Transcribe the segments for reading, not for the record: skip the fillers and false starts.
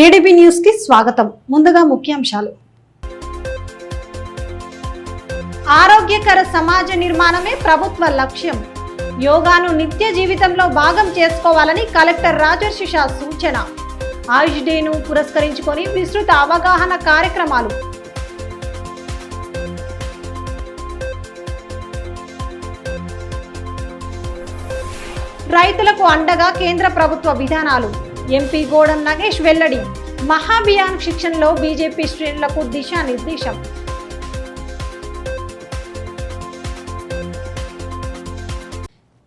ADB news కి స్వాగతం. ముందుగా ముఖ్యాంశాలు. ఆరోగ్యకర సమాజ నిర్మాణమే ప్రభుత్వ లక్ష్యం. యోగాను నిత్య జీవితంలో భాగం చేసుకోవాలని కలెక్టర్ రాజర్షి షా సూచన. ఆయుష్ డేను పురస్కరించుకొని విస్తృత అవగాహన కార్యక్రమాలు. రైతులకు అండగా కేంద్ర ప్రభుత్వ విధానాలు. ఎంపీ గోడం నగేష్ వెల్లడి. మహాభియాన్ శిక్షణలో బీజేపీ శ్రేణులకు దిశానిర్దేశం.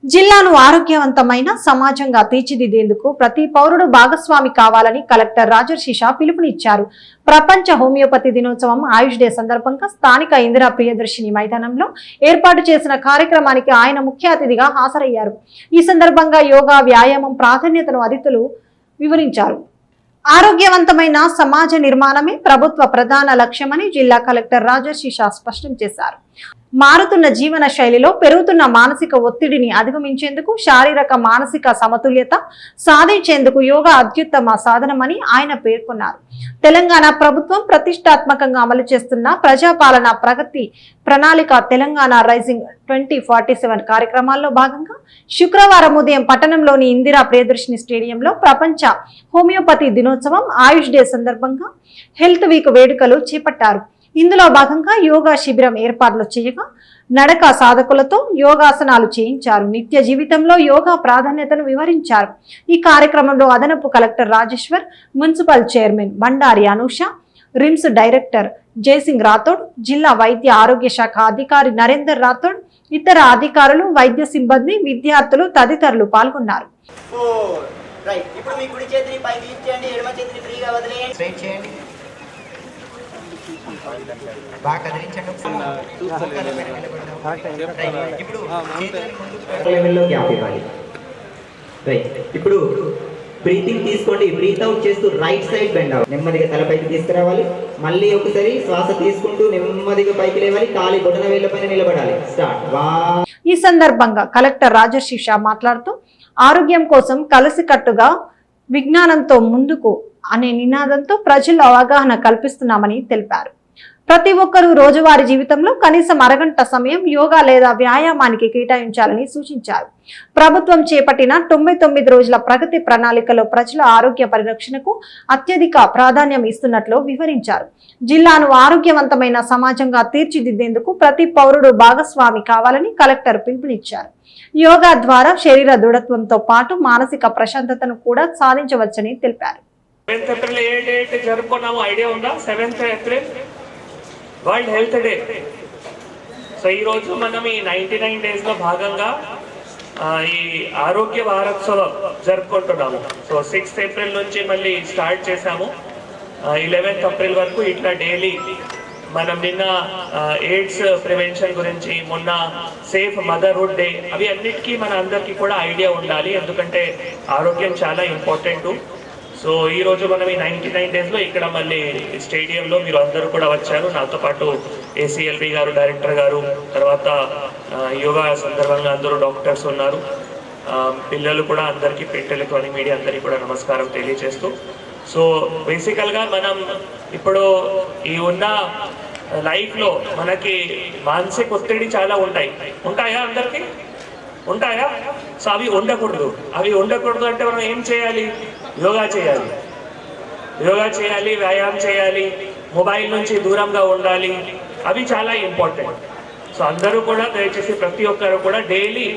జిల్లాను ఆరోగ్యవంతమైన సమాజంగా తీర్చిదిద్దేందుకు ప్రతి పౌరుడు భాగస్వామి కావాలని కలెక్టర్ రాజర్షి షా పిలుపునిచ్చారు. ప్రపంచ హోమియోపతి దినోత్సవం ఆయుష్ డే సందర్భంగా స్థానిక ఇందిరా ప్రియదర్శిని మైదానంలో ఏర్పాటు చేసిన కార్యక్రమానికి ఆయన ముఖ్య అతిథిగా హాజరయ్యారు. ఈ సందర్భంగా యోగా వ్యాయామం ప్రాధాన్యతను అతిథులు వివరించారు. ఆరోగ్యవంతమైన సమాజ నిర్మాణమే ప్రభుత్వ ప్రధాన లక్ష్యమని జిల్లా కలెక్టర్ రాజర్షి షా స్పష్టం చేశారు. మారుతున్న జీవన శైలిలో పెరుగుతున్న మానసిక ఒత్తిడిని అధిగమించేందుకు శారీరక మానసిక సమతుల్యత సాధించేందుకు యోగా అత్యుత్తమ సాధనమని ఆయన పేర్కొన్నారు. తెలంగాణ ప్రభుత్వం ప్రతిష్టాత్మకంగా అమలు చేస్తున్న ప్రజాపాలన ప్రగతి ప్రణాళిక తెలంగాణ రైజింగ్ 2047 కార్యక్రమాల్లో భాగంగా శుక్రవారం ఉదయం పట్టణంలోని ఇందిరా ప్రియదర్శిని స్టేడియంలో ప్రపంచ హోమియోపతి దినోత్సవం ఆయుష్ డే సందర్భంగా హెల్త్ వీక్ వేడుకలు చేపట్టారు. ఇందులో భాగంగా యోగా శిబిరం ఏర్పాట్లు చేయగా నడక సాధకులతో యోగాసనాలు చేయించారు. నిత్య జీవితంలో యోగా ప్రాధాన్యతను వివరించారు. ఈ కార్యక్రమంలో అదనపు collector Rajeshwar, municipal chairman Bandari Anusha, RIMS director Jaising Rathod, జిల్లా వైద్య ఆరోగ్య శాఖ అధికారి నరేందర్ రాథోడ్, ఇతర అధికారులు, వైద్య సిబ్బంది, విద్యార్థులు తదితరులు పాల్గొన్నారు. ఇప్పుడు బ్రీతింగ్ తీసుకోండి. బ్రీత్ అవుట్ చేస్తూ రైట్ సైడ్ బెండ్ అవ్వాలి. నెమ్మదిగా తలపైకి తీసుకురావాలి. మళ్ళీ ఒకసారి శ్వాస తీసుకుంటూ నెమ్మదిగా పైకి లేవాలి. కాలి బొటన వేళ్ల పైన నిలబడాలి. స్టార్ట్. ఈ సందర్భంగా కలెక్టర్ రాజర్షి షా మాట్లాడుతూ ఆరోగ్యం కోసం కలిసికట్టుగా విజ్ఞానంతో ముందుకు అనే నినాదంతో ప్రజల్లో అవగాహన కల్పిస్తున్నామని తెలిపారు. ప్రతి ఒక్కరూ రోజువారీ జీవితంలో కనీసం అరగంట సమయం యోగా లేదా వ్యాయామానికి కేటాయించాలని సూచించారు. ప్రభుత్వం చేపట్టిన 99 రోజుల ప్రగతి ప్రణాళికలో ప్రజల ఆరోగ్య పరిరక్షణకు అత్యధిక ప్రాధాన్యం ఇస్తున్నట్లు వివరించారు. జిల్లాను ఆరోగ్యవంతమైన సమాజంగా తీర్చిదిద్దేందుకు ప్రతి పౌరుడు భాగస్వామి కావాలని కలెక్టర్ పిలుపునిచ్చారు. యోగా ద్వారా శరీర దృఢత్వంతో పాటు మానసిక ప్రశాంతతను కూడా సాధించవచ్చని తెలిపారు. World health day. సో ఈరోజు మనం ఈ 99 డేస్లో భాగంగా ఈ ఆరోగ్య వారోత్సవం జరుపుకుంటున్నాము. సో 6th ఏప్రిల్ నుంచి మళ్ళీ స్టార్ట్ చేశాము. 11th ఏప్రిల్ వరకు ఇట్లా డైలీ మనం నిన్న ఎయిడ్స్ ప్రివెన్షన్ గురించి, మొన్న సేఫ్ మదర్హుడ్ డే, అవి అన్నిటికీ మన అందరికీ కూడా ఐడియా ఉండాలి. ఎందుకంటే ఆరోగ్యం చాలా ఇంపార్టెంట్. సో ఈరోజు మనం ఈ 99 డేస్లో ఇక్కడ మళ్ళీ స్టేడియంలో మీరు అందరూ కూడా వచ్చారు. నాతో పాటు ఏసీఎల్బీ గారు, డైరెక్టర్ గారు, తర్వాత యోగా సందర్భంగా అందరూ డాక్టర్స్ ఉన్నారు. పిల్లలు కూడా అందరికీ, ప్రింట్ ఎలక్ట్రానిక్ మీడియా అందరికీ కూడా నమస్కారం తెలియజేస్తూ, సో బేసికల్గా మనం ఇప్పుడు ఈ ఉన్న లైఫ్లో మనకి మానసిక ఒత్తిడి చాలా ఉంటాయా అందరికీ? ఉంటాయా? సో అవి ఉండకూడదు అంటే మనం ఏం చేయాలి? యోగా చేయాలి, వ్యాయామం చేయాలి, మొబైల్ నుంచి దూరంగా ఉండాలి. అవి చాలా ఇంపార్టెంట్. సో అందరూ కూడా దయచేసి ప్రతి ఒక్కరు కూడా డైలీ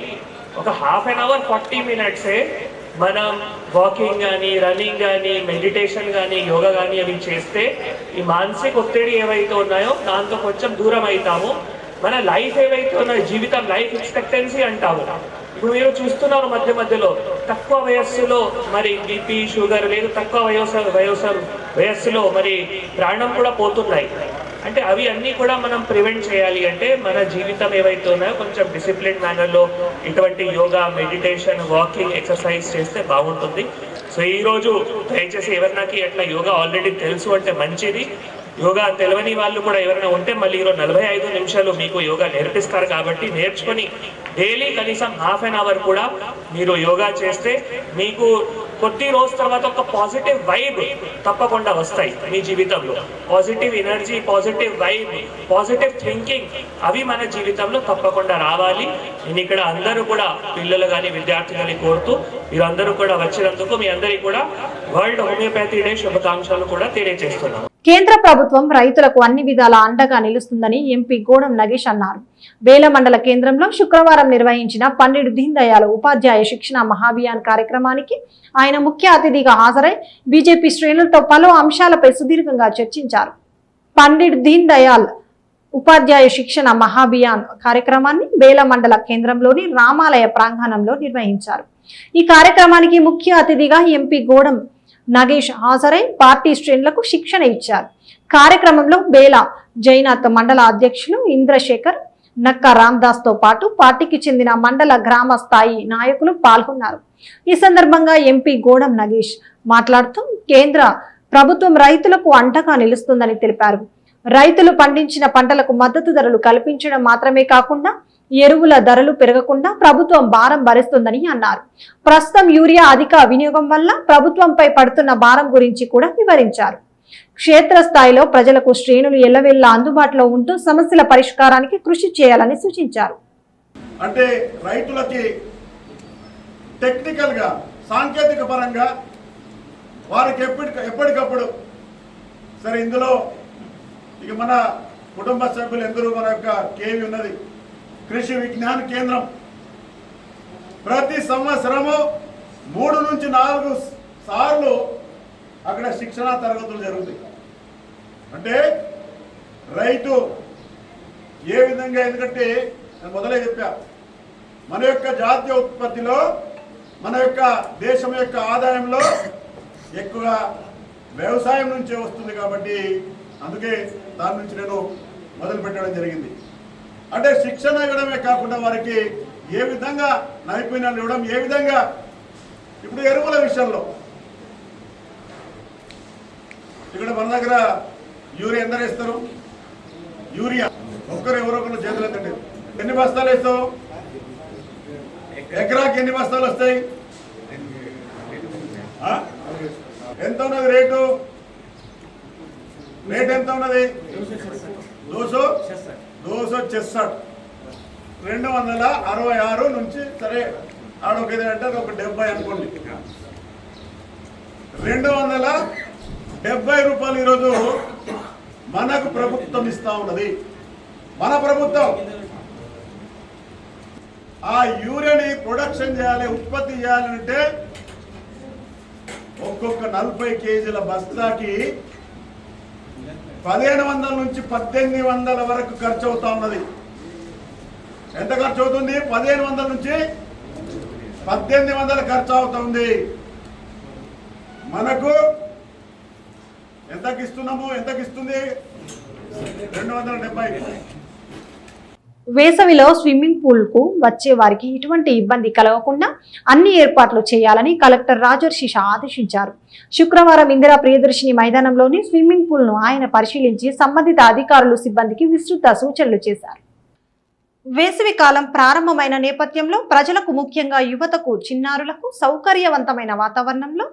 ఒక హాఫ్ అన్ అవర్ 40 మినిట్సే మనం వాకింగ్ కానీ, రన్నింగ్ కానీ, మెడిటేషన్ కానీ, యోగా కానీ అవి చేస్తే ఈ మానసిక ఒత్తిడి ఏవైతే ఉన్నాయో దాంతో కొంచెం దూరం అవుతాము. మన లైఫ్ ఏవైతే ఉన్నాయో, జీవితం, లైఫ్ ఎక్స్పెక్టెన్సీ అంటాము. ఇప్పుడు మీరు చూస్తున్నారు మధ్యలో తక్కువ వయస్సులో మరి బీపీ, షుగర్, లేదు తక్కువ వయస్సులో మరి ప్రాణం కూడా పోతున్నాయి. అంటే అవి అన్నీ కూడా మనం ప్రివెంట్ చేయాలి అంటే మన జీవితం ఏవైతే ఉన్నాయో కొంచెం డిసిప్లిన్ మేనర్లో ఇటువంటి యోగా, మెడిటేషన్, వాకింగ్, ఎక్సర్సైజ్ చేస్తే బాగుంటుంది. సో ఈరోజు దయచేసి ఎవరినాకి అట్లా యోగా ఆల్రెడీ తెలుసు అంటే మంచిది. యోగా తెలియని వాళ్ళు కూడా ఎవరైనా ఉంటే మళ్ళీ ఈరోజు 45 నిమిషాలు మీకు యోగా నేర్పిస్తారు. కాబట్టి నేర్చుకొని డైలీ కనీసం హాఫ్ అన్ అవర్ కూడా మీరు యోగా చేస్తే మీకు కొద్ది రోజు తర్వాత ఒక పాజిటివ్ వైబ్ తప్పకుండా వస్తాయి మీ జీవితంలో. Positive energy, positive vibe, positive thinking అవి మన జీవితంలో తప్పకుండా రావాలి. నేను ఇక్కడ అందరూ కూడా పిల్లలు కానీ విద్యార్థులని కోరుతూ మీరందరూ కూడా వచ్చినందుకు మీ అందరికీ కూడా వరల్డ్ హోమియోపతి డే శుభాకాంక్షలు కూడా తెలియజేస్తున్నాను. కేంద్ర ప్రభుత్వం రైతులకు అన్ని విధాల అండగా నిలుస్తుందని ఎంపీ గోడం నగేష్ అన్నారు. బేల మండల కేంద్రంలో శుక్రవారం నిర్వహించిన పండిట్ దీన్ దయాళ్ ఉపాధ్యాయ శిక్షణ మహాభియాన్ కార్యక్రమానికి ఆయన ముఖ్య అతిథిగా హాజరై బీజేపీ శ్రేణులతో పలు అంశాలపై సుదీర్ఘంగా చర్చించారు. పండిట్ దీన్ దయాళ్ ఉపాధ్యాయ శిక్షణ మహాభియాన్ కార్యక్రమాన్ని బేల మండల కేంద్రంలోని రామాలయ ప్రాంగణంలో నిర్వహించారు. ఈ కార్యక్రమానికి ముఖ్య అతిథిగా ఎంపీ గోడం నగేష్ హాజరై పార్టీ శ్రేణులకు శిక్షణ ఇచ్చారు. కార్యక్రమంలో బేల జైనాథ్ మండల అధ్యక్షులు ఇంద్రశేఖర్, నక్క రామ్దాస్ తో పాటు పార్టీకి చెందిన మండల గ్రామ స్థాయి నాయకులు పాల్గొన్నారు. ఈ సందర్భంగా ఎంపీ గోడం నగేష్ మాట్లాడుతూ కేంద్ర ప్రభుత్వం రైతులకు అండగా నిలుస్తుందని తెలిపారు. రైతులు పండించిన పంటలకు మద్దతు ధరలు కల్పించడం మాత్రమే కాకుండా ఎరువుల ధరలు పెరగకుండా ప్రభుత్వం భారం భరిస్తుందని అన్నారు. ప్రస్తుతం యూరియా అధిక వినియోగం వల్ల ప్రభుత్వంపై పడుతున్న భారం గురించి కూడా వివరించారు. క్షేత్రస్థాయిలో ప్రజలకు శ్రేణులు ఎల్లవెల్లా అందుబాటులో ఉంటూ సమస్యల పరిష్కారానికి కృషి చేయాలని సూచించారు. అంటే రైతులకి టెక్నికల్ గా, సాంకేతిక పరంగా వారికి ఎప్పటికప్పుడు సరే ఇందులో ఇక మన కుటుంబ సభ్యులు ఎందరూ మన యొక్క కేవి ఉన్నది కృషి విజ్ఞాన కేంద్రం ప్రతి సంవత్సరము 3 నుంచి 4 సార్లు అక్కడ శిక్షణా తరగతులు జరుగుతాయి. అంటే రైతు ఏ విధంగా, ఎందుకంటే నేను మొదలే చెప్పా, మన యొక్క జాతీయ ఉత్పత్తిలో మన యొక్క దేశం యొక్క ఆదాయంలో ఎక్కువ వ్యవసాయం నుంచే వస్తుంది కాబట్టి అందుకే దాని నుంచి నేను మొదలు పెట్టడం జరిగింది. అంటే శిక్షణ ఇవ్వడమే కాకుండా వారికి ఏ విధంగా నైపుణ్యాలు ఇవ్వడం, ఏ విధంగా ఇప్పుడు ఎరువుల విషయంలో ఇక్కడ మన దగ్గర యూరియా ఎంత వేస్తారు? యూరియా ఎవరొకరు చేతులు ఎత్తండి. ఎన్ని బస్తాలు వేస్తావు? ఎకరాకి ఎన్ని బస్తాలు వస్తాయి? ఎంత ఉన్నది రేటు? రేట్ ఎంత ఉన్నది? 266 266 నుంచి సరే ఆడొక అంటే ఒక 70 అనుకోండి. 270 రూపాయలు ఈరోజు మనకు ప్రభుత్వం ఇస్తా ఉన్నది. మన ప్రభుత్వం ఆ యూరియాని ప్రొడక్షన్ చేయాలి, ఉత్పత్తి చేయాలంటే ఒక్కొక్క 40 కేజీల బస్తాకి 1500 నుంచి 1800 వరకు ఖర్చు అవుతా ఉన్నది. ఎంత ఖర్చు అవుతుంది? 1500 నుంచి 1800 ఖర్చు అవుతుంది. మనకు ఎంతకి ఇస్తున్నాము? ఎంతకి ఇస్తుంది? 270. వేసవిలో స్విమ్మింగ్ పూల్ కు వచ్చే వారికి ఎటువంటి ఇబ్బంది కలగకుండా అన్ని ఏర్పాట్లు చేయాలని కలెక్టర్ రాజర్షిష ఆదేశించారు. శుక్రవారం ఇందిరా ప్రియదర్శిని మైదానంలోని స్విమ్మింగ్ పూల్ ను ఆయన పరిశీలించి సంబంధిత అధికారులు, సిబ్బందికి విస్తృత సూచనలు చేశారు. వేసవి కాలం ప్రారంభమైన నేపథ్యంలో ప్రజలకు, ముఖ్యంగా యువతకు, చిన్నారులకు సౌకర్యవంతమైన వాతావరణంలో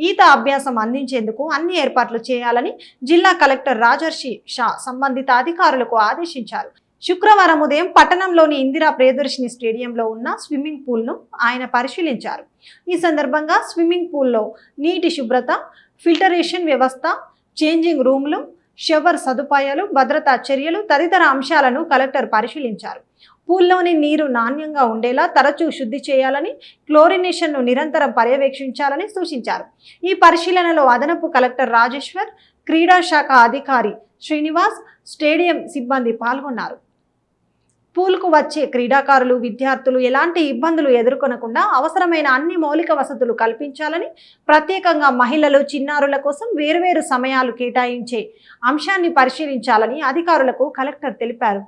ఈత అభ్యాసం అందించేందుకు అన్ని ఏర్పాట్లు చేయాలని జిల్లా కలెక్టర్ రాజర్షి షా సంబంధిత అధికారులకు ఆదేశించారు. శుక్రవారం ఉదయం పట్టణంలోని ఇందిరా ప్రియదర్శిని స్టేడియంలో ఉన్న స్విమ్మింగ్ పూల్ ను ఆయన పరిశీలించారు. ఈ సందర్భంగా స్విమ్మింగ్ పూల్లో నీటి శుభ్రత, ఫిల్టరేషన్ వ్యవస్థ, చేంజింగ్ రూమ్లు, షవర్ సదుపాయాలు, భద్రతా చర్యలు తదితర అంశాలను కలెక్టర్ పరిశీలించారు. పూల్లోని నీరు నాణ్యంగా ఉండేలా తరచూ శుద్ధి చేయాలని, క్లోరినేషన్ను నిరంతరం పర్యవేక్షించాలని సూచించారు. ఈ పరిశీలనలో అదనపు కలెక్టర్ రాజేశ్వర్, క్రీడా శాఖ అధికారి శ్రీనివాస్, స్టేడియం సిబ్బంది పాల్గొన్నారు. పూల్కు వచ్చే క్రీడాకారులు, విద్యార్థులు ఎలాంటి ఇబ్బందులు ఎదుర్కొనకుండా అవసరమైన అన్ని మౌలిక వసతులు కల్పించాలని, ప్రత్యేకంగా మహిళలు, చిన్నారుల కోసం వేర్వేరు సమయాలు కేటాయించే అంశాన్ని పరిశీలించాలని అధికారులకు కలెక్టర్ తెలిపారు.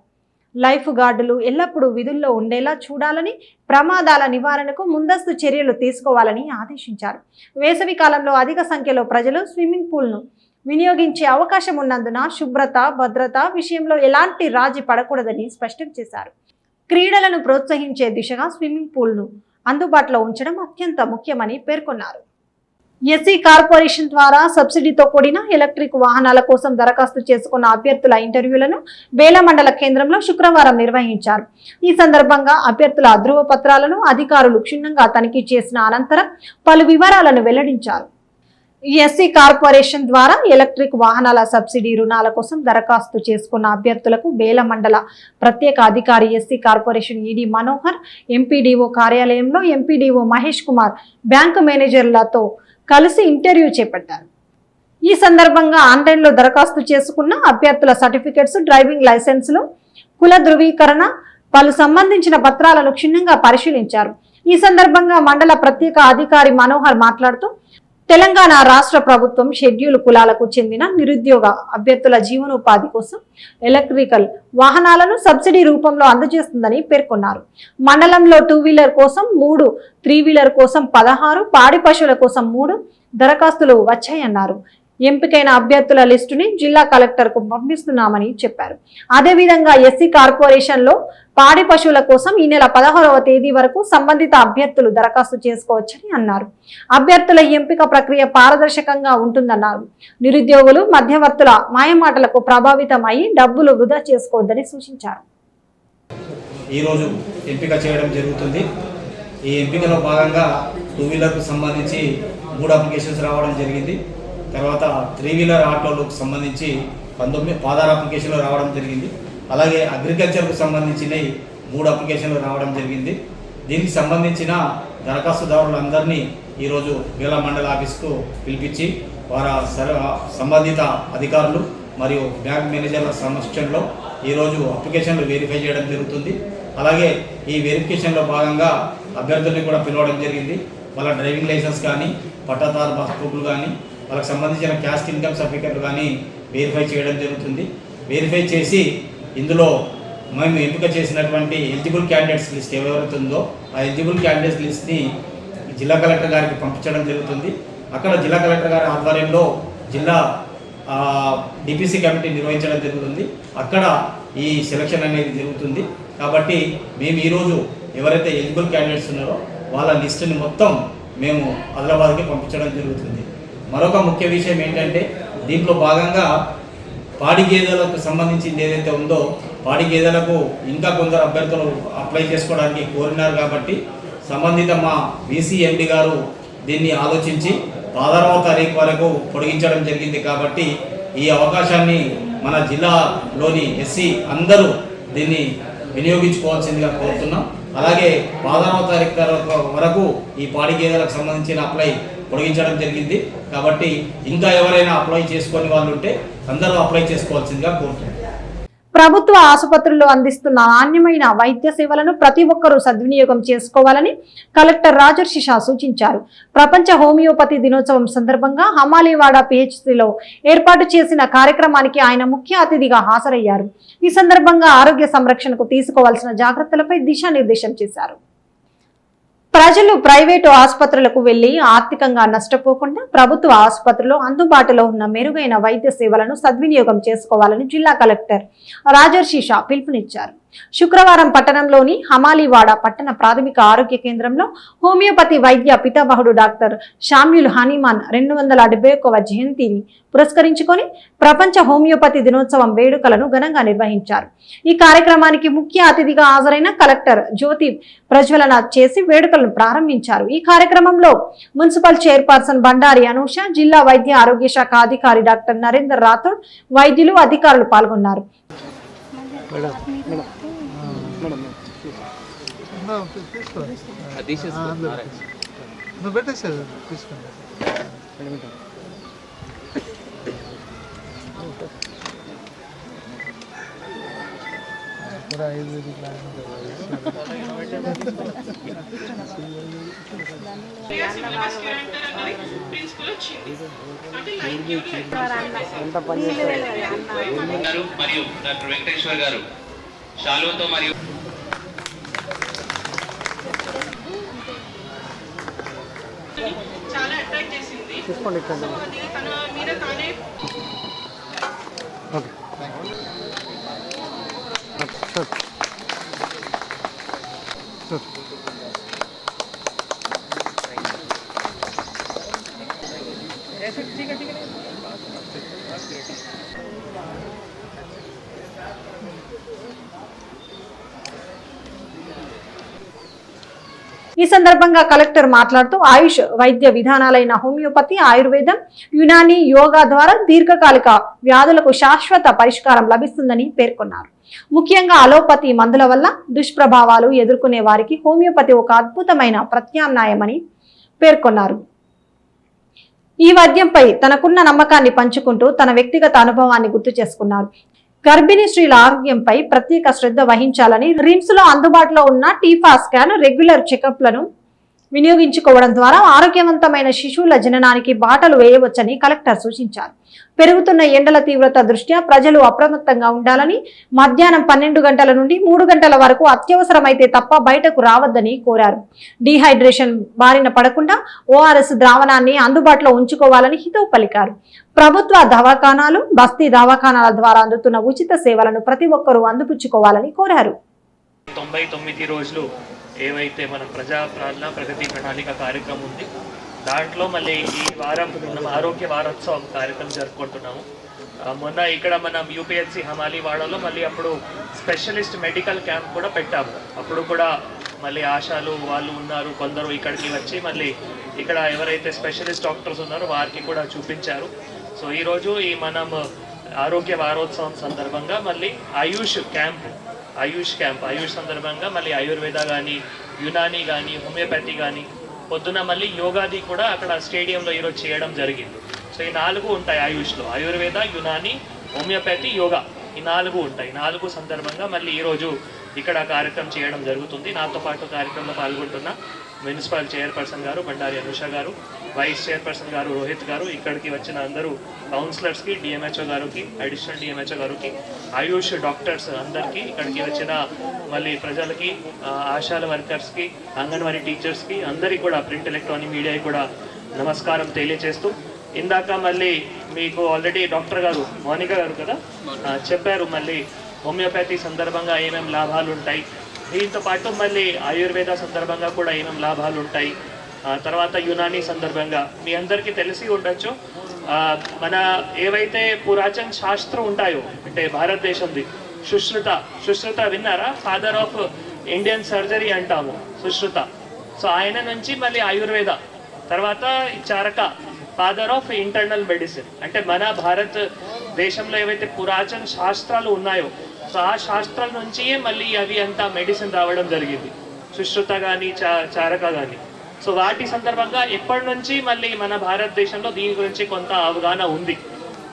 లైఫ్ గార్డులు ఎల్లప్పుడూ విధుల్లో ఉండేలా చూడాలని, ప్రమాదాల నివారణకు ముందస్తు చర్యలు తీసుకోవాలని ఆదేశించారు. వేసవి కాలంలో అధిక సంఖ్యలో ప్రజలు స్విమ్మింగ్ పూల్ను వినియోగించే అవకాశం ఉన్నందున శుభ్రత, భద్రత విషయంలో ఎలాంటి రాజీ పడకూడదని స్పష్టం చేశారు. క్రీడలను ప్రోత్సహించే దిశగా స్విమ్మింగ్ పూల్ను అందుబాటులో ఉంచడం అత్యంత ముఖ్యమని పేర్కొన్నారు. ఎస్సీ కార్పొరేషన్ ద్వారా సబ్సిడీతో కూడిన ఎలక్ట్రిక్ వాహనాల కోసం దరఖాస్తు చేసుకున్న అభ్యర్థుల ఇంటర్వ్యూలను బేల మండల కేంద్రంలో శుక్రవారం నిర్వహించారు. ఈ సందర్భంగా అభ్యర్థుల ధృవ పత్రాలను అధికారులు క్షుణ్ణంగా తనిఖీ చేసిన అనంతరం పలు వివరాలను వెల్లడించారు. ఎస్సీ కార్పొరేషన్ ద్వారా ఎలక్ట్రిక్ వాహనాల సబ్సిడీ రుణాల కోసం దరఖాస్తు చేసుకున్న అభ్యర్థులకు బేల మండల ప్రత్యేక అధికారి SC corporation ED Manohar, MPDO కార్యాలయంలో ఎంపీడీఓ మహేష్ కుమార్, బ్యాంకు మేనేజర్లతో కలిసి ఇంటర్వ్యూ చేపట్టారు. ఈ సందర్భంగా ఆన్లైన్లో దరఖాస్తు చేసుకున్న అభ్యర్థుల సర్టిఫికెట్స్, డ్రైవింగ్ లైసెన్సులు, కుల ధృవీకరణ, పలు సంబంధించిన పత్రాలను క్షుణ్ణంగా పరిశీలించారు. ఈ సందర్భంగా మండల ప్రత్యేక అధికారి మనోహర్ మాట్లాడుతూ తెలంగాణ రాష్ట్ర ప్రభుత్వం షెడ్యూల్ కులాలకు చెందిన నిరుద్యోగ అభ్యర్థుల జీవనోపాధి కోసం ఎలక్ట్రికల్ వాహనాలను సబ్సిడీ రూపంలో అందజేస్తుందని పేర్కొన్నారు. మండలంలో 2 వీలర్ కోసం 3, 3 వీలర్ కోసం 16, పాడి పశువుల కోసం 3 దరఖాస్తులు వచ్చాయన్నారు. ఎంపికైన అభ్యర్థుల లిస్టుని జిల్లా కలెక్టర్ కు పంపిస్తున్నామని చెప్పారు. అదేవిధంగా ఎస్సీ కార్పొరేషన్ లో పాడి పశువుల కోసం ఈ నెల 16వ తేదీ వరకు సంబంధిత అభ్యర్థులు దరఖాస్తు చేసుకోవచ్చని అన్నారు. అభ్యర్థుల ఎంపిక ప్రక్రియ పారదర్శకంగా ఉంటుందన్నారు. నిరుద్యోగులు మధ్యవర్తుల మాయమాటలకు ప్రభావితం అయ్యి డబ్బులు వృధా చేసుకోవద్దని సూచించారు. ఈరోజు ఎంపిక చేయడం జరుగుతుంది. ఈ ఎంపికలో భాగంగా 2 వీలర్కు సంబంధించి 3 అప్లికేషన్స్ రావడం జరిగింది. తర్వాత 3 వీలర్ ఆటోలకు సంబంధించి 16 అప్లికేషన్లు రావడం జరిగింది. అలాగే అగ్రికల్చర్కు సంబంధించినవి 3 అప్లికేషన్లు రావడం జరిగింది. దీనికి సంబంధించిన దరఖాస్తుదారులందరినీ ఈరోజు బేల మండల ఆఫీస్కు పిలిపించి వారి సంబంధిత అధికారులు మరియు బ్యాంక్ మేనేజర్ల సమక్షంలో ఈరోజు అప్లికేషన్లు వెరిఫై చేయడం జరుగుతుంది. అలాగే ఈ వెరిఫికేషన్లో భాగంగా అభ్యర్థుల్ని కూడా పిలవడం జరిగింది. వాళ్ళ డ్రైవింగ్ లైసెన్స్ కానీ, పట్టాదారు పాస్బుక్లు కానీ, వాళ్ళకి సంబంధించిన క్యాస్ట్ ఇన్కమ్ సర్టిఫికెట్ కానీ వెరిఫై చేయడం జరుగుతుంది. వెరిఫై చేసి ఇందులో మేము ఎంపిక చేసినటువంటి ఎలిజిబుల్ క్యాండిడేట్స్ లిస్ట్ ఎవరైతే ఉందో ఆ ఎలిజిబుల్ క్యాండిడేట్స్ లిస్ట్ని జిల్లా కలెక్టర్ గారికి పంపించడం జరుగుతుంది. అక్కడ జిల్లా కలెక్టర్ గారి ఆధ్వర్యంలో జిల్లా డిపిసి కమిటీ నిర్వహించడం జరుగుతుంది. అక్కడ ఈ సెలక్షన్ అనేది జరుగుతుంది. కాబట్టి మేము ఈరోజు ఎవరైతే ఎలిజిబుల్ క్యాండిడేట్స్ ఉన్నారో వాళ్ళ లిస్టుని మొత్తం మేము ఆదిలాబాద్కి పంపించడం జరుగుతుంది. మరొక ముఖ్య విషయం ఏంటంటే దీంట్లో భాగంగా పాడి గేదెలకు సంబంధించింది ఏదైతే ఉందో పాడి గేదెలకు ఇంకా కొందరు అభ్యర్థులు అప్లై చేసుకోవడానికి కోరినారు. కాబట్టి సంబంధిత మా VCMD గారు దీన్ని ఆలోచించి 16వ తారీఖు వరకు పొడిగించడం జరిగింది. కాబట్టి ఈ అవకాశాన్ని మన జిల్లాలోని ఎస్సీ అందరూ దీన్ని వినియోగించుకోవాల్సిందిగా కోరుతున్నాం. అలాగే 16వ తారీఖు వరకు ఈ పాడి గేదెలకు సంబంధించిన అప్లై పొడిగించడం జరిగింది. కాబట్టి ఇంకా ఎవరైనా అప్లై చేసుకొని వాళ్ళు ఉంటే అందరూ అప్లై చేసుకోవాల్సిందిగా కోరుతున్నాం. ప్రభుత్వ ఆసుపత్రుల్లో అందిస్తున్న నాణ్యమైన వైద్య సేవలను ప్రతి ఒక్కరూ సద్వినియోగం చేసుకోవాలని కలెక్టర్ రాజర్షిషా సూచించారు. ప్రపంచ హోమియోపతి దినోత్సవం సందర్భంగా హమాలీవాడ PHCలో ఏర్పాటు చేసిన కార్యక్రమానికి ఆయన ముఖ్య అతిథిగా హాజరయ్యారు. ఈ సందర్భంగా ఆరోగ్య సంరక్షణకు తీసుకోవాల్సిన జాగ్రత్తలపై దిశానిర్దేశం చేశారు. ప్రజలు ప్రైవేటు ఆసుపత్రులకు వెళ్లి ఆర్థికంగా నష్టపోకుండా ప్రభుత్వ ఆసుపత్రిలో అందుబాటులో ఉన్న మెరుగైన వైద్య సేవలను సద్వినియోగం చేసుకోవాలని జిల్లా కలెక్టర్ రాజర్షిషా పిలుపునిచ్చారు. శుక్రవారం పట్టణంలోని హమాలీవాడ పట్టణ ప్రాథమిక ఆరోగ్య కేంద్రంలో హోమియోపతి వైద్య పితామహుడు డాక్టర్ షామ్యుల్ హనీమాన్ 271వ జయంతిని పురస్కరించుకొని ప్రపంచ హోమియోపతి దినోత్సవం వేడుకలను ఘనంగా నిర్వహించారు. ఈ కార్యక్రమానికి ముఖ్య అతిథిగా హాజరైన కలెక్టర్ జ్యోతి ప్రజ్వలన చేసి వేడుకలను ప్రారంభించారు. ఈ కార్యక్రమంలో మున్సిపల్ చైర్పర్సన్ బండారి అనూష, జిల్లా వైద్య ఆరోగ్య శాఖ అధికారి డాక్టర్ నరేందర్ రాథోడ్, వైద్యులు, అధికారులు పాల్గొన్నారు. మరియు డాక్టర్ వెంకటేశ్వర్ గారు శాలువతో మరియు చాలా అట్రాక్ట్ చేసింది. తన మీద తానే ఈ సందర్భంగా కలెక్టర్ మాట్లాడుతూ ఆయుష్ వైద్య విధానాలైన హోమియోపతి, ఆయుర్వేదం, యునాని, యోగా ద్వారా దీర్ఘకాలిక వ్యాధులకు శాశ్వత పరిష్కారం లభిస్తుందని పేర్కొన్నారు. ముఖ్యంగా అలోపతి మందుల వల్ల దుష్ప్రభావాలు ఎదుర్కొనే వారికి హోమియోపతి ఒక అద్భుతమైన ప్రత్యామ్నాయమని పేర్కొన్నారు. ఈ వైద్యంపై తనకున్న నమ్మకాన్ని పంచుకుంటూ తన వ్యక్తిగత అనుభవాన్ని గుర్తు చేసుకున్నారు. గర్భిణీ స్త్రీల ఆరోగ్యంపై ప్రత్యేక శ్రద్ధ వహించాలని, రిమ్స్ లో అందుబాటులో ఉన్న టీఫా స్కాన్, రెగ్యులర్ చెకప్లను వినియోగించుకోవడం ద్వారా ఆరోగ్యవంతమైన శిశువుల జననానికి బాటలు వేయవచ్చని కలెక్టర్ సూచించారు. పెరుగుతున్న ఎండల తీవ్రత దృష్ట్యా ప్రజలు అప్రమత్తంగా ఉండాలని, మధ్యాహ్నం 12 గంటల నుండి 3 గంటల వరకు అత్యవసరమైతే తప్ప బయటకు రావద్దని కోరారు. డీహైడ్రేషన్ బారిన పడకుండా ఓఆర్ఎస్ ద్రావణాన్ని అందుబాటులో ఉంచుకోవాలని హితవు పలికారు. ప్రభుత్వ దవాఖానాలు, బస్తీ దవాఖానాల ద్వారా అందుతున్న ఉచిత సేవలను ప్రతి ఒక్కరూ అందిపుచ్చుకోవాలని కోరారు. 99 రోజులు ఏవైతే మన ప్రజాపాలన ప్రగతి ప్రణాళిక కార్యక్రమం ఉంది, దాంట్లో మళ్ళీ ఈ వారం మనం ఆరోగ్య వారోత్సవం కార్యక్రమం జరుపుకుంటున్నాము. మొన్న ఇక్కడ మనం యూపీఎస్సీ హమాలీవాడలో మళ్ళీ అప్పుడు స్పెషలిస్ట్ మెడికల్ క్యాంప్ కూడా పెట్టాము. అప్పుడు కూడా మళ్ళీ ఆశాలు వాళ్ళు ఉన్నారు, కొందరు ఇక్కడికి వచ్చి మళ్ళీ ఇక్కడ ఎవరైతే స్పెషలిస్ట్ డాక్టర్స్ ఉన్నారో వారికి కూడా చూపించారు. సో ఈరోజు ఈ మనం ఆరోగ్య వారోత్సవం సందర్భంగా మళ్ళీ ఆయుష్ సందర్భంగా మళ్ళీ ఆయుర్వేద కానీ, యునాని కానీ, హోమియోపతి కానీ, పొద్దున మళ్ళీ యోగాది కూడా అక్కడ స్టేడియంలో ఈరోజు చేయడం జరిగింది. సో ఈ 4 ఉంటాయి ఆయుష్లో: ఆయుర్వేద, యునాని, హోమియోపతి, యోగా. ఈ 4 ఉంటాయి. 4 సందర్భంగా మళ్ళీ ఈరోజు ఇక్కడ కార్యక్రమం చేయడం జరుగుతుంది. నాతో పాటు కార్యక్రమంలో పాల్గొంటున్న మున్సిపల్ చైర్పర్సన్ గారు బండారి అనుష గారు, వైస్ చైర్పర్సన్ గారు రోహిత్ గారు, ఇక్కడికి వచ్చిన అందరూ కౌన్సిలర్స్కి, డిఎంహెచ్ఓ గారికి, అడిషనల్ డిఎంహెచ్ఓ గారికి, ఆయుష్ డాక్టర్స్ అందరికీ, ఇక్కడికి వచ్చిన మళ్ళీ ప్రజలకి, ఆశాల వర్కర్స్కి, అంగన్వాడీ టీచర్స్కి అందరికీ కూడా, ప్రింట్ ఎలక్ట్రానిక్ మీడియాకి కూడా నమస్కారం తెలియజేస్తూ, ఇందాక మళ్ళీ మీకు ఆల్రెడీ డాక్టర్ గారు మౌనిక గారు కదా చెప్పారు మళ్ళీ హోమియోపతి సందర్భంగా ఏమేమి లాభాలు ఉంటాయి, దీంతో పాటు మళ్ళీ ఆయుర్వేద సందర్భంగా కూడా ఏమేమి లాభాలు ఉంటాయి, తర్వాత యునాని సందర్భంగా మీ అందరికీ తెలిసి ఉండొచ్చు. మన ఏవైతే పురాతన శాస్త్రం ఉంటాయో, అంటే భారతదేశంది సుశ్రుత విన్నారా? ఫాదర్ ఆఫ్ ఇండియన్ సర్జరీ అంటాము సుశ్రుత. సో ఆయన నుంచి మళ్ళీ ఆయుర్వేద, తర్వాత చారక ఫాదర్ ఆఫ్ ఇంటర్నల్ మెడిసిన్. అంటే మన భారతదేశంలో ఏవైతే పురాతన శాస్త్రాలు ఉన్నాయో, సో ఆ శాస్త్రాల నుంచి మళ్ళీ అవి అంతా మెడిసిన్ రావడం జరిగింది, సుశ్రుత కానీ చారక కానీ. సో వాటి సందర్భంగా ఎప్పటి నుంచి మళ్ళీ మన భారతదేశంలో దీని గురించి కొంత అవగాహన ఉంది.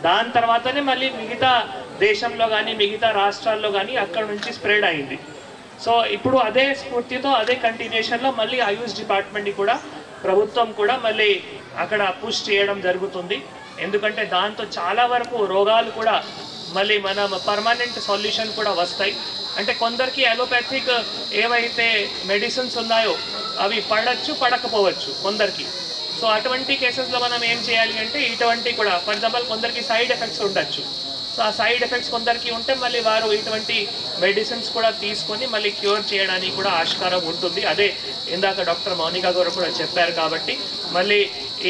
దాని తర్వాతనే మళ్ళీ మిగతా దేశంలో కానీ మిగతా రాష్ట్రాల్లో కానీ అక్కడ నుంచి స్ప్రెడ్ అయింది. సో ఇప్పుడు అదే స్ఫూర్తితో అదే కంటిన్యూషన్లో మళ్ళీ ఆయుష్ డిపార్ట్మెంట్ని కూడా ప్రభుత్వం కూడా మళ్ళీ అక్కడ పుష్ చేయడం జరుగుతుంది. ఎందుకంటే దాంతో చాలా వరకు రోగాలు కూడా మళ్ళీ మనం పర్మనెంట్ సొల్యూషన్ కూడా వస్తాయి. అంటే కొందరికి అలోపతిక్ ఏవైతే మెడిసిన్స్ ఉన్నాయో అవి పడచ్చు పడకపోవచ్చు కొందరికి. సో అటువంటి కేసెస్లో మనం ఏం చేయాలి అంటే ఇటువంటి కూడా, ఫర్ ఎగ్జాంపుల్ కొందరికి సైడ్ ఎఫెక్ట్స్ ఉండొచ్చు. సో ఆ సైడ్ ఎఫెక్ట్స్ కొందరికి ఉంటే మళ్ళీ వారు ఇటువంటి మెడిసిన్స్ కూడా తీసుకొని మళ్ళీ క్యూర్ చేయడానికి కూడా ఆస్కారం ఉంటుంది. అదే ఇందాక డాక్టర్ మౌనిక గారు కూడా చెప్పారు. కాబట్టి మళ్ళీ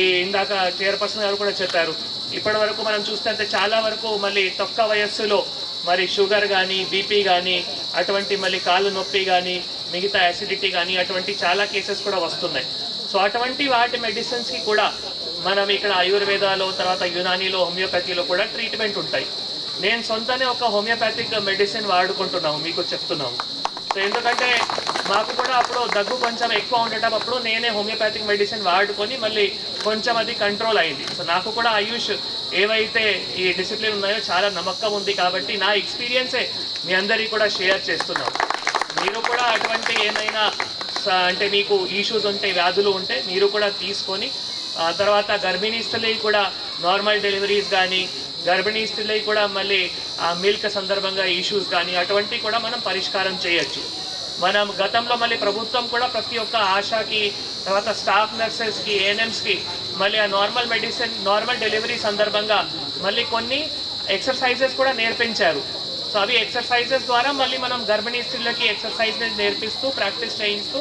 ఈ ఇందాక చైర్పర్సన్ గారు కూడా చెప్పారు, ఇప్పటి వరకు మనం చూస్తే చాలా వరకు మళ్ళీ తక్కువ వయస్సులో మరి షుగర్ కానీ, బీపీ కానీ, అటువంటి మళ్ళీ కాళ్ళు నొప్పి కానీ, మిగతా యాసిడిటీ కానీ, అటువంటి చాలా కేసెస్ కూడా వస్తున్నాయి. సో అటువంటి వాటి మెడిసిన్స్కి కూడా మనం ఇక్కడ ఆయుర్వేదాలో, తర్వాత యునానీలో, హోమియోపతిలో కూడా ట్రీట్మెంట్ ఉంటాయి. నేను సొంతనే ఒక హోమియోపతిక్ మెడిసిన్ వాడుకుంటున్నాము, మీకు చెప్తున్నాము. సో ఎందుకంటే మాకు కూడా అప్పుడు దగ్గు కొంచెం ఎక్కువ ఉండేటప్పుడు నేనే హోమియోపతిక్ మెడిసిన్ వాడుకొని మళ్ళీ కొంచెం అది కంట్రోల్ అయింది. సో నాకు కూడా ఆయుష్ ఏవైతే ఈ డిసిప్లిన్ ఉన్నాయో చాలా నమ్మకం ఉంది. కాబట్టి నా ఎక్స్పీరియన్సే మీ అందరికీ కూడా షేర్ చేస్తున్నాం. మీరు కూడా అటువంటి ఏమైనా అంటే మీకు ఇష్యూస్ ఉంటే, వ్యాధులు ఉంటే మీరు కూడా తీసుకొని, తర్వాత గర్భిణీ స్త్రీలకి కూడా నార్మల్ డెలివరీస్ కానీ, గర్భిణీ స్త్రీలకి కూడా మళ్ళీ ఆ మిల్క్ సందర్భంగా ఇష్యూస్ కానీ అటువంటి కూడా మనం పరిష్కారం చేయొచ్చు. మనం గతంలో మళ్ళీ ప్రభుత్వం కూడా ప్రతి ఒక్క ఆశాకి, తర్వాత స్టాఫ్ నర్సెస్కి, ఏఎన్ఎంస్కి మళ్ళీ ఆ నార్మల్ మెడిసిన్, నార్మల్ డెలివరీ సందర్భంగా మళ్ళీ కొన్ని ఎక్సర్సైజెస్ కూడా నేర్పించారు. సో అవి ఎక్సర్సైజెస్ ద్వారా మళ్ళీ మనం గర్భిణీ స్త్రీలకి ఎక్సర్సైజ్ నేర్పిస్తూ, ప్రాక్టీస్ చేయిస్తూ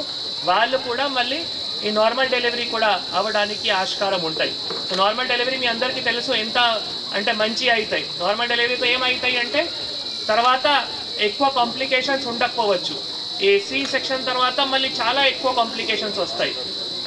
వాళ్ళు కూడా మళ్ళీ ఈ నార్మల్ డెలివరీ కూడా అవ్వడానికి ఆస్కారం ఉంటాయి. సో నార్మల్ డెలివరీ మీ అందరికీ తెలుసు ఎంత అంటే మంచి అవుతాయి. నార్మల్ డెలివరీతో ఏమవుతాయి అంటే తర్వాత ఎక్కువ కాంప్లికేషన్స్ ఉండకపోవచ్చు, ఈ సి సెక్షన్ తర్వాత మళ్ళీ చాలా ఎక్కువ కాంప్లికేషన్స్ వస్తాయి.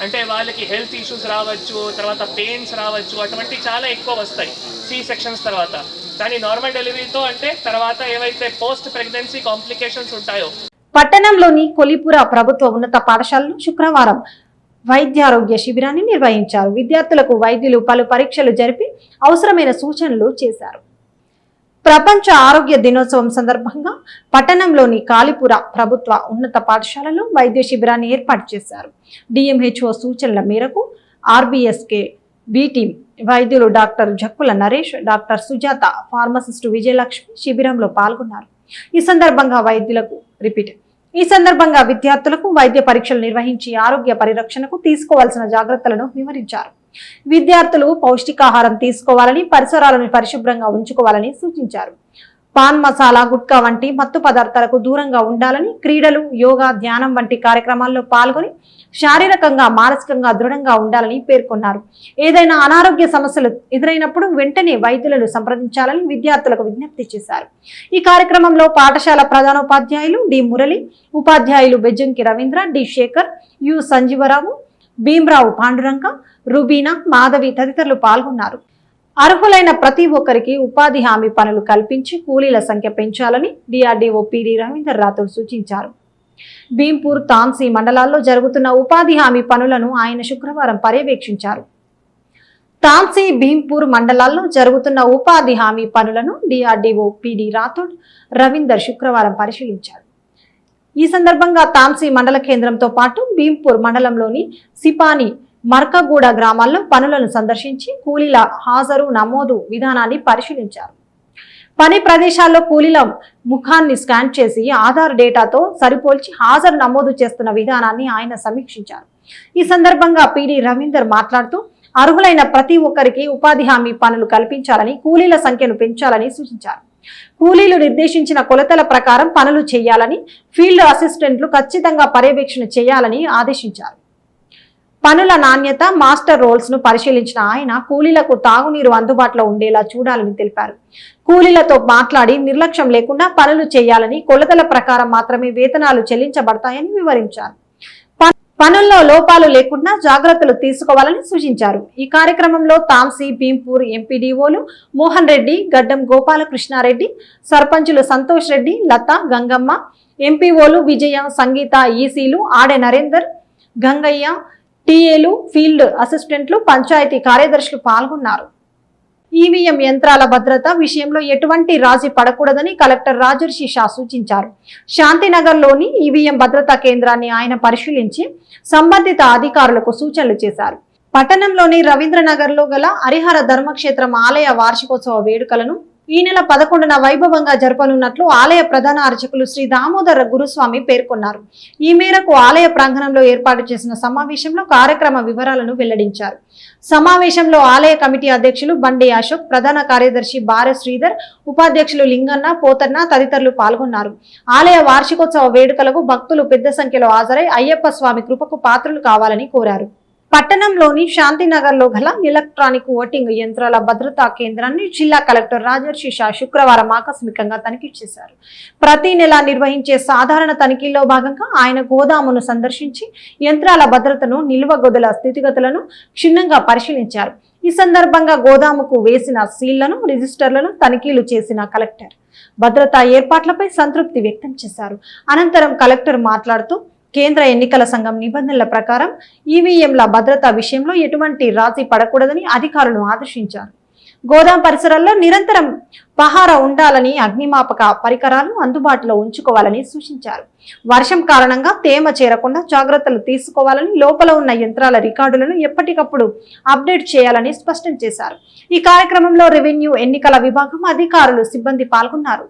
అంటే వాళ్ళకి హెల్త్ ఇష్యూస్ రావచ్చు, తర్వాత పెయిన్స్ రావచ్చు, అటువంటి చాలా ఎక్కువ వస్తాయి సి సెక్షన్స్ తర్వాత. కానీ నార్మల్ డెలివరీతో అంటే తర్వాత ఏవైతే పోస్ట్ ప్రెగ్నెన్సీ కాంప్లికేషన్స్ ఉంటాయో. పట్టణంలోని కొలిపుర ప్రభుత్వ ఉన్నత పాఠశాలలో శుక్రవారం వైద్యారోగ్య శిబిరాన్ని నిర్వహించారు. విద్యార్థులకు వైద్యులు పలు పరీక్షలు జరిపి అవసరమైన సూచనలు చేశారు. ప్రపంచ ఆరోగ్య దినోత్సవం సందర్భంగా పట్టణంలోని కాలిపుర ప్రభుత్వ ఉన్నత పాఠశాలలో వైద్య శిబిరాన్ని ఏర్పాటు చేశారు. డిఎంహెచ్ఓ సూచనల మేరకు ఆర్బీఎస్కే బి టీం వైద్యులు doctor Jakkula Naresh, doctor Sujatha, pharmacist Vijayalakshmi శిబిరంలో పాల్గొన్నారు. ఈ సందర్భంగా విద్యార్థులకు వైద్య పరీక్షలు నిర్వహించి ఆరోగ్య పరిరక్షణకు తీసుకోవాల్సిన జాగ్రత్తలను వివరించారు. విద్యార్థులు పౌష్టికాహారం తీసుకోవాలని, పరిసరాలను పరిశుభ్రంగా ఉంచుకోవాలని సూచించారు. పాన్ మసాలా, గుట్కా వంటి మత్తు పదార్థాలకు దూరంగా ఉండాలని, క్రీడలు, యోగా, ధ్యానం వంటి కార్యక్రమాల్లో పాల్గొని శారీరకంగా, మానసికంగా దృఢంగా ఉండాలని పేర్కొన్నారు. ఏదైనా అనారోగ్య సమస్యలు ఎదురైనప్పుడు వెంటనే వైద్యులను సంప్రదించాలని విద్యార్థులకు విజ్ఞప్తి చేశారు. ఈ కార్యక్రమంలో పాఠశాల ప్రధానోపాధ్యాయులు డి మురళి, ఉపాధ్యాయులు బెజ్జంకి రవీంద్ర, డి శేఖర్, యు సంజీవరావు, భీమరావు, పాండురంగ, రుబీనా, మాధవి తదితరులు పాల్గొన్నారు. అర్హులైన ప్రతి ఒక్కరికి ఉపాధి హామీ పనులు కల్పించి కూలీల సంఖ్య పెంచాలని డిఆర్డీఓ పిడి రవీందర్ రాథోడ్ సూచించారు. భీంపూర్, తాంసీ మండలాల్లో జరుగుతున్న ఉపాధి హామీ పనులను ఆయన శుక్రవారం పర్యవేక్షించారు. తాంసీ, భీంపూర్ మండలాల్లో జరుగుతున్న ఉపాధి హామీ పనులను డిఆర్డీఓ పిడి రాథోడ్ రవీందర్ శుక్రవారం పరిశీలించారు. ఈ సందర్భంగా తాంసీ మండల కేంద్రంతో పాటు భీంపూర్ మండలంలోని సిపాని, మర్కగూడ గ్రామాల్లో పనులను సందర్శించి కూలీల హాజరు నమోదు విధానాన్ని పరిశీలించారు. పని ప్రదేశాల్లో కూలీల ముఖాన్ని స్కాన్ చేసి ఆధార్ డేటాతో సరిపోల్చి హాజరు నమోదు చేస్తున్న విధానాన్ని ఆయన సమీక్షించారు. ఈ సందర్భంగా పిడి రవీందర్ మాట్లాడుతూ అర్హులైన ప్రతి ఒక్కరికి ఉపాధి హామీ పనులు కల్పించాలని, కూలీల సంఖ్యను పెంచాలని సూచించారు. కూలీలు నిర్దేశించిన కొలతల ప్రకారం పనులు చేయాలని, ఫీల్డ్ అసిస్టెంట్లు ఖచ్చితంగా పర్యవేక్షణ చేయాలని ఆదేశించారు. పనుల నాణ్యత, మాస్టర్ రోల్స్ ను పరిశీలించిన ఆయన కూలీలకు తాగునీరు అందుబాటులో ఉండేలా చూడాలని తెలిపారు. కూలీలతో మాట్లాడి నిర్లక్ష్యం లేకుండా పనులు చేయాలని, కొలతల ప్రకారం మాత్రమే వేతనాలు చెల్లించబడతాయని వివరించారు. పనుల్లో లోపాలు లేకుండా జాగ్రత్తలు తీసుకోవాలని సూచించారు. ఈ కార్యక్రమంలో తాంసీ, భీంపూర్ ఎంపీడీఓలు మోహన్ రెడ్డి, గడ్డం గోపాలకృష్ణారెడ్డి, సర్పంచులు సంతోష్ రెడ్డి, లత, గంగమ్మ, ఎంపీఓలు విజయ, సంగీత, ఈసీలు ఆడే నరేందర్, గంగయ్య, టీఏలు, ఫీల్డ్ అసిస్టెంట్లు, పంచాయతీ కార్యదర్శులు పాల్గొన్నారు. ఈవీఎం యంత్రాల భద్రత విషయంలో ఎటువంటి రాజీ పడకూడదని కలెక్టర్ రాజర్షి షా సూచించారు. శాంతినగర్లోని ఈవీఎం భద్రతా కేంద్రాన్ని ఆయన పరిశీలించి సంబంధిత అధికారులకు సూచనలు చేశారు. పట్టణంలోని రవీంద్రనగర్లో గల హరిహర ధర్మక్షేత్రం ఆలయ వార్షికోత్సవ వేడుకలను ఈ నెల 11న వైభవంగా జరపనున్నట్లు ఆలయ ప్రధాన అర్చకులు శ్రీ దామోదర గురుస్వామి పేర్కొన్నారు. ఈ మేరకు ఆలయ ప్రాంగణంలో ఏర్పాటు చేసిన సమావేశంలో కార్యక్రమ వివరాలను వెల్లడించారు. సమావేశంలో ఆలయ కమిటీ అధ్యక్షులు బండి అశోక్, ప్రధాన కార్యదర్శి బారె శ్రీధర్, ఉపాధ్యక్షులు లింగన్న, పోతన్న తదితరులు పాల్గొన్నారు. ఆలయ వార్షికోత్సవ వేడుకలకు భక్తులు పెద్ద సంఖ్యలో హాజరై అయ్యప్ప స్వామి కృపకు పాత్రలు కావాలని కోరారు. పట్టణంలోని శాంతినగర్లో గల ఎలక్ట్రానిక్ ఓటింగ్ యంత్రాల భద్రతా కేంద్రాన్ని జిల్లా కలెక్టర్ రాజర్షి షా శుక్రవారం ఆకస్మికంగా తనిఖీ చేశారు. ప్రతి నెల నిర్వహించే సాధారణ తనిఖీల్లో భాగంగా ఆయన గోదామును సందర్శించి యంత్రాల భద్రతను, నిల్వ గదుల స్థితిగతులను క్షుణ్ణంగా పరిశీలించారు. ఈ సందర్భంగా గోదాముకు వేసిన సీళ్లను, రిజిస్టర్లను తనిఖీలు చేసిన కలెక్టర్ భద్రతా ఏర్పాట్లపై సంతృప్తి వ్యక్తం చేశారు. అనంతరం కలెక్టర్ మాట్లాడుతూ కేంద్ర ఎన్నికల సంఘం నిబంధనల ప్రకారం ఈవీఎంల భద్రతా విషయంలో ఎటువంటి రాజీ పడకూడదని అధికారులను ఆదేశించారు. గోదాం పరిసరాల్లో నిరంతరం పహారా ఉండాలని, అగ్నిమాపక పరికరాలు అందుబాటులో ఉంచుకోవాలని సూచించారు. వర్షం కారణంగా తేమ చేరకుండా జాగ్రత్తలు తీసుకోవాలని, లోపల ఉన్న యంత్రాల రికార్డులను ఎప్పటికప్పుడు అప్డేట్ చేయాలని స్పష్టం చేశారు. ఈ కార్యక్రమంలో రెవెన్యూ, ఎన్నికల విభాగం అధికారులు, సిబ్బంది పాల్గొన్నారు.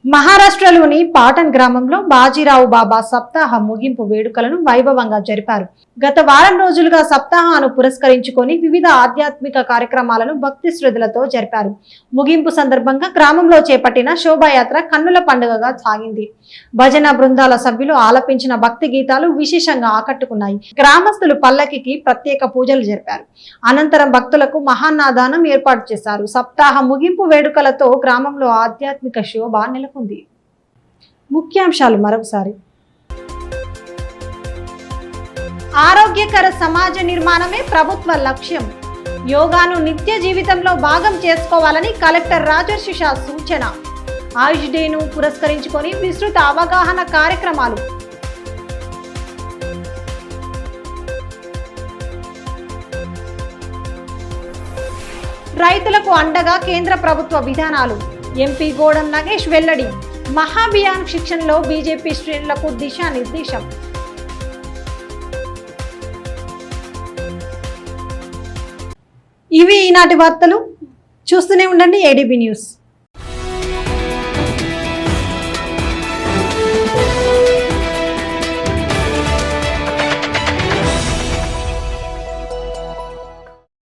మహారాష్ట్రలోని పాటన్ గ్రామంలో బాజీరావు బాబా సప్తాహ ముగింపు వేడుకలను వైభవంగా జరిపారు. గత వారం రోజులుగా సప్తాహాను పురస్కరించుకొని వివిధ ఆధ్యాత్మిక కార్యక్రమాలను భక్తి శ్రద్ధలతో జరిపారు. ముగింపు సందర్భంగా గ్రామంలో చేపట్టిన శోభాయాత్ర కన్నుల పండుగగా సాగింది. భజన బృందాల సభ్యులు ఆలపించిన భక్తి గీతాలు విశేషంగా ఆకట్టుకున్నాయి. గ్రామస్తులు పల్లకికి ప్రత్యేక పూజలు జరిపారు. అనంతరం భక్తులకు మహాన్నాదానం ఏర్పాటు చేశారు. సప్తాహ ముగింపు వేడుకలతో గ్రామంలో ఆధ్యాత్మిక శోభ నెలకొంది. ముఖ్యాంశాలు మరొకసారి. ఆరోగ్యకర సమాజ నిర్మాణమే ప్రభుత్వ లక్ష్యం. యోగాను నిత్య జీవితంలో భాగం చేసుకోవాలని కలెక్టర్ రాజర్షి షా సూచన. ఆయుష్ డేను పురస్కరించుకొని విస్తృత అవగాహన కార్యక్రమాలు. రైతులకు అండగా కేంద్ర ప్రభుత్వ విధానాలు. ఎంపీ గోడం నగేష్ వెల్లడి. మహాభియాన్ శిక్షణలో బీజేపీ శ్రేణులకు దిశానిర్దేశం. ఇవి ఈనాటి వార్తలు. చూస్తూనే ఉండండి ఏడీబీ న్యూస్.